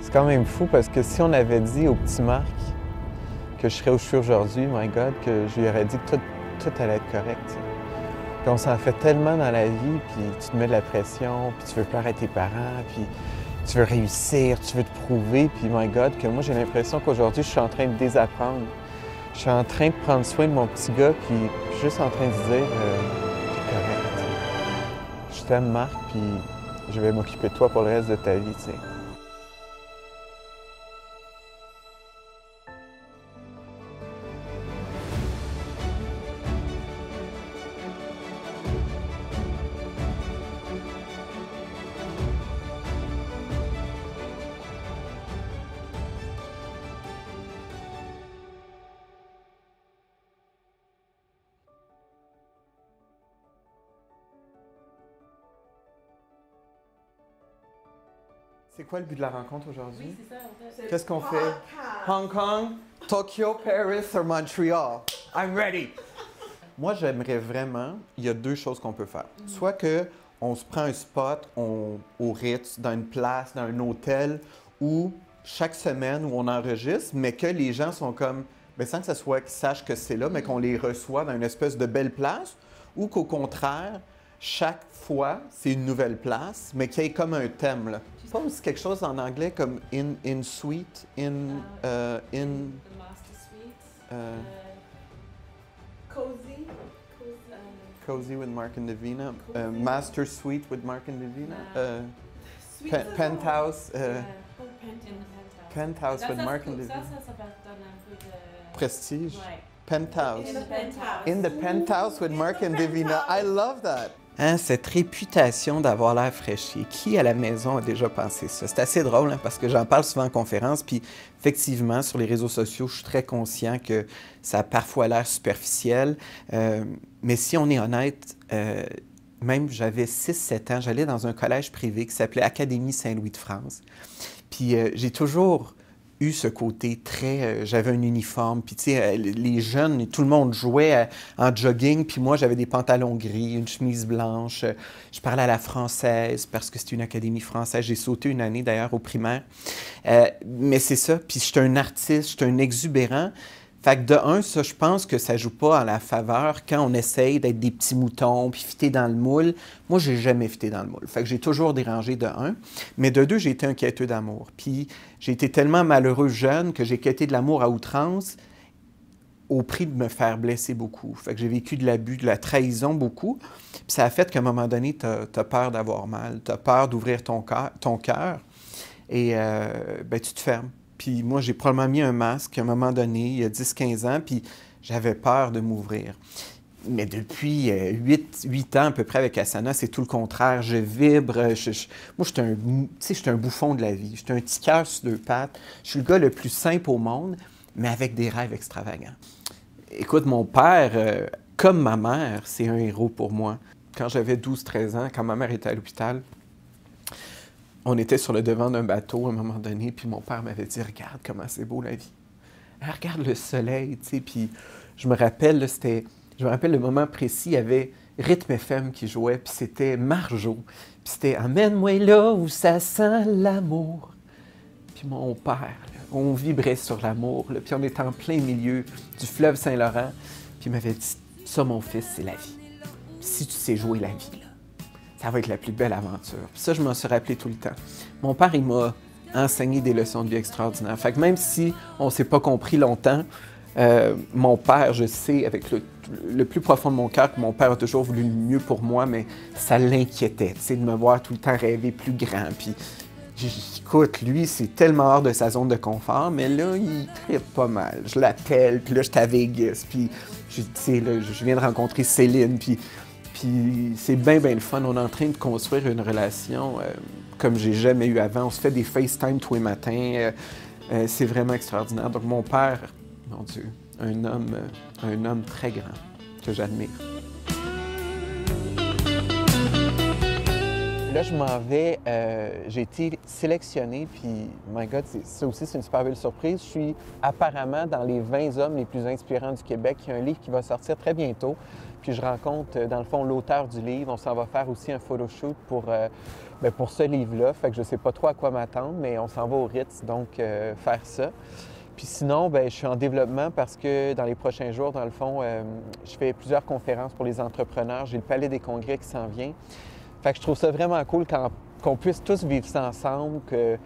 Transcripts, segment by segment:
C'est quand même fou parce que si on avait dit au petit Marc que je serais où je suis aujourd'hui, my God, que je lui aurais dit que tout allait être correct. T'sais. Puis on s'en fait tellement dans la vie, puis tu te mets de la pression, puis tu veux plaire à tes parents, puis tu veux réussir, tu veux te prouver, puis my God, que moi j'ai l'impression qu'aujourd'hui je suis en train de désapprendre. Je suis en train de prendre soin de mon petit gars, puis juste en train de dire t'es correct. Je t'aime Marc, puis je vais m'occuper de toi pour le reste de ta vie, tu sais. C'est quoi le but de la rencontre aujourd'hui? Oui, c'est ça. En fait. Qu'est-ce qu'on fait? Hong Kong, Tokyo, Paris ou Montréal? I'm ready! Moi, j'aimerais vraiment, il y a deux choses qu'on peut faire. Soit qu'on se prend un spot au Ritz, dans une place, dans un hôtel, où chaque semaine où on enregistre, mais que les gens sont comme, bien, sans que ce soit qu'ils sachent que c'est là, mais qu'on les reçoit dans une espèce de belle place, ou qu'au contraire, chaque fois, c'est une nouvelle place, mais qu'il y ait comme un thème, là. Je pense quelque chose en anglais comme in suite, in... The master suite. Cozy. Cozy with Mark and Davina. Master Suite with Mark and Davina. Penthouse. Penthouse with Mark and Davina. Ça va donner un peu de... Prestige. Ouais. Penthouse. In the penthouse. In the penthouse with Mark and Davina. I love that. Hein, cette réputation d'avoir l'air fraîchier, qui à la maison a déjà pensé ça? C'est assez drôle hein, parce que j'en parle souvent en conférence, puis effectivement, sur les réseaux sociaux, je suis très conscient que ça a parfois l'air superficiel. Mais si on est honnête, même j'avais 6-7 ans, j'allais dans un collège privé qui s'appelait Académie Saint-Louis de France. Puis j'ai toujours eu ce côté très... j'avais un uniforme, puis tu sais, les jeunes, tout le monde jouait en jogging, puis moi, j'avais des pantalons gris, une chemise blanche. Je parlais à la française parce que c'était une académie française. J'ai sauté une année, d'ailleurs, au primaire. Mais c'est ça, puis j'étais un artiste, j'étais un exubérant. Fait que de un, ça, je pense que ça joue pas à la faveur quand on essaye d'être des petits moutons puis fitter dans le moule. Moi, j'ai jamais fité dans le moule. Fait que j'ai toujours dérangé de un. Mais de deux, j'ai été un quêteux d'amour. Puis j'ai été tellement malheureux jeune que j'ai quêté de l'amour à outrance au prix de me faire blesser beaucoup. Fait que j'ai vécu de l'abus, de la trahison beaucoup. Puis ça a fait qu'à un moment donné, t'as peur d'avoir mal. T'as peur d'ouvrir ton cœur. Et ben, tu te fermes. Puis moi, j'ai probablement mis un masque à un moment donné, il y a 10-15 ans, puis j'avais peur de m'ouvrir. Mais depuis 8 ans à peu près avec Asana, c'est tout le contraire. Je vibre. Moi, j'étais un bouffon de la vie. J'étais un petit cœur sur deux pattes. Je suis le gars le plus simple au monde, mais avec des rêves extravagants. Écoute, mon père, comme ma mère, c'est un héros pour moi. Quand j'avais 12-13 ans, quand ma mère était à l'hôpital, on était sur le devant d'un bateau à un moment donné, puis mon père m'avait dit « Regarde comment c'est beau la vie. Regarde le soleil, tu sais. » Puis je me rappelle, le moment précis, il y avait Rythme FM qui jouait, puis c'était Marjo. Puis c'était « Emmène-moi là où ça sent l'amour. » Puis mon père, là, on vibrait sur l'amour, puis on était en plein milieu du fleuve Saint-Laurent. Puis il m'avait dit « Ça, mon fils, c'est la vie. Si tu sais jouer la vie, là, ça va être la plus belle aventure. » Puis ça, je m'en suis rappelé tout le temps. Mon père, il m'a enseigné des leçons de vie extraordinaires. Fait que même si on ne s'est pas compris longtemps, mon père, je sais, avec le plus profond de mon cœur, que mon père a toujours voulu le mieux pour moi, mais ça l'inquiétait, tu sais, de me voir tout le temps rêver plus grand. Puis, écoute, lui, c'est tellement hors de sa zone de confort, mais là, il trippe pas mal. Je l'appelle, puis là, je suis à Vegas, puis, tu sais, là, je viens de rencontrer Céline, puis c'est bien, bien le fun. On est en train de construire une relation comme j'ai jamais eu avant. On se fait des FaceTime tous les matins. C'est vraiment extraordinaire. Donc, mon père, mon Dieu, un homme très grand que j'admire. Là, je m'en vais. J'ai été sélectionné, puis, my God, ça aussi, c'est une super belle surprise. Je suis apparemment dans les 20 hommes les plus inspirants du Québec. Il y a un livre qui va sortir très bientôt. puis je rencontre, dans le fond, l'auteur du livre. On s'en va faire aussi un photoshoot pour ce livre-là. Fait que je sais pas trop à quoi m'attendre, mais on s'en va au Ritz, donc faire ça. Puis sinon, je suis en développement parce que dans les prochains jours, dans le fond, je fais plusieurs conférences pour les entrepreneurs. J'ai le Palais des Congrès qui s'en vient. Fait que je trouve ça vraiment cool qu'on puisse tous vivre ça ensemble, que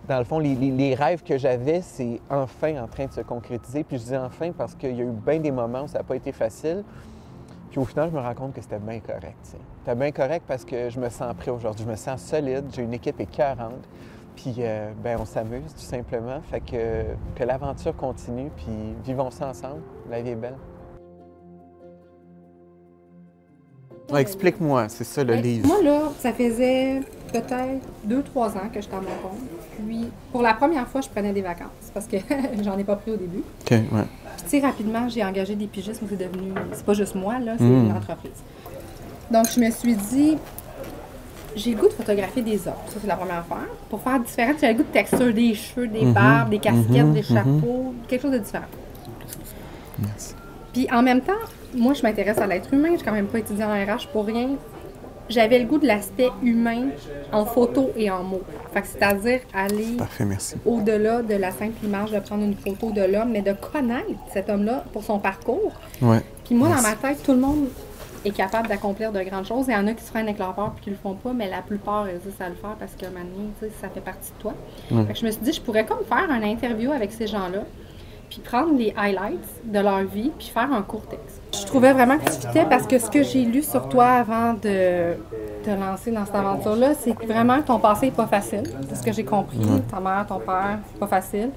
dans le fond, les rêves que j'avais, c'est enfin en train de se concrétiser. Puis je dis enfin parce qu'il y a eu bien des moments où ça n'a pas été facile. Puis au final, je me rends compte que c'était bien correct. C'était bien correct parce que je me sens prêt aujourd'hui. Je me sens solide, j'ai une équipe écœurante. Puis on s'amuse tout simplement. Fait que l'aventure continue, puis vivons ça ensemble. La vie est belle. Ouais, explique-moi, c'est ça le livre. Moi, là, ça faisait peut-être 2-3 ans que j'étais à mon compte. Puis, pour la première fois, je prenais des vacances parce que j'en ai pas pris au début. OK, ouais. Puis, tu sais, rapidement, j'ai engagé des pigistes, mais c'est devenu... C'est pas juste moi, là, c'est une entreprise. Donc, je me suis dit, j'ai le goût de photographier des autres. Ça, c'est la première affaire. Pour faire différent, j'ai le goût de texture des cheveux, des barbes, des casquettes, des chapeaux, quelque chose de différent. Merci. Puis en même temps, moi, je m'intéresse à l'être humain. Je n'ai quand même pas étudié en RH pour rien. J'avais le goût de l'aspect humain en photo et en mots. Fait que c'est-à-dire aller Parfait, merci. au-delà de la simple image de prendre une photo de l'homme, mais de connaître cet homme-là pour son parcours. Ouais. Puis moi, Merci. dans ma tête, tout le monde est capable d'accomplir de grandes choses. Il y en a qui se freinent avec leur peur et qui le font pas, mais la plupart réussissent à le faire parce que maintenant, tu sais, ça fait partie de toi. Fait que je me suis dit, je pourrais comme faire une interview avec ces gens-là, puis prendre les highlights de leur vie, puis faire un court texte. Je trouvais vraiment que tu fitais parce que ce que j'ai lu sur toi avant de te lancer dans cette aventure-là, c'est que vraiment ton passé n'est pas facile. C'est ce que j'ai compris. Ta mère, ton père, c'est pas facile.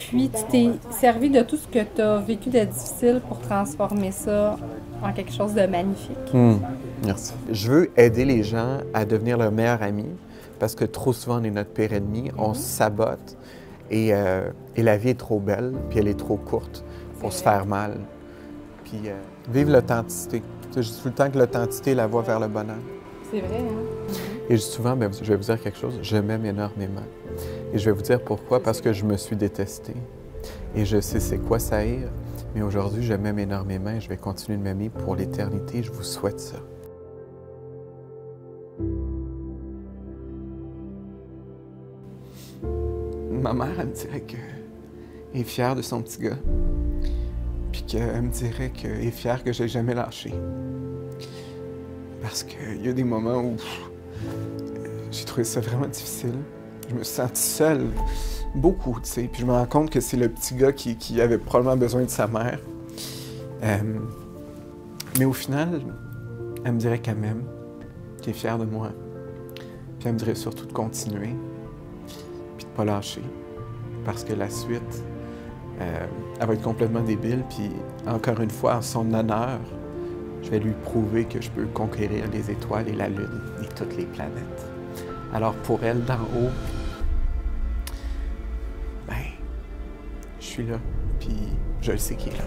Puis tu t'es servi de tout ce que tu as vécu de difficile pour transformer ça en quelque chose de magnifique. Merci. Je veux aider les gens à devenir leur meilleur ami parce que trop souvent, on est notre pire ennemi. On se sabote et la vie est trop belle puis elle est trop courte pour se faire mal. Puis vivre l'authenticité. Je dis tout le temps que l'authenticité est la voie vers le bonheur. C'est vrai, hein? Et je dis souvent, je vais vous dire quelque chose, je m'aime énormément. Et je vais vous dire pourquoi, parce que je me suis détesté. Et je sais c'est quoi ça haïr. Mais aujourd'hui, je m'aime énormément et je vais continuer de m'aimer pour l'éternité. Je vous souhaite ça. Ma mère, elle me dirait qu'elle est fière de son petit gars. Puis qu'elle me dirait qu'elle est fière que je l'ai jamais lâché. Parce qu'il y a des moments où j'ai trouvé ça vraiment difficile. Je me suis senti seule, beaucoup, tu sais. Puis je me rends compte que c'est le petit gars qui avait probablement besoin de sa mère. Mais au final, elle me dirait qu'elle m'aime, qu'elle est fière de moi. Puis elle me dirait surtout de continuer, puis de pas lâcher. Parce que la suite, elle va être complètement débile. Puis encore une fois, en son honneur, je vais lui prouver que je peux conquérir les étoiles et la Lune et toutes les planètes. Alors pour elle, d'en haut, je suis là, puis je le sais qu'il est là.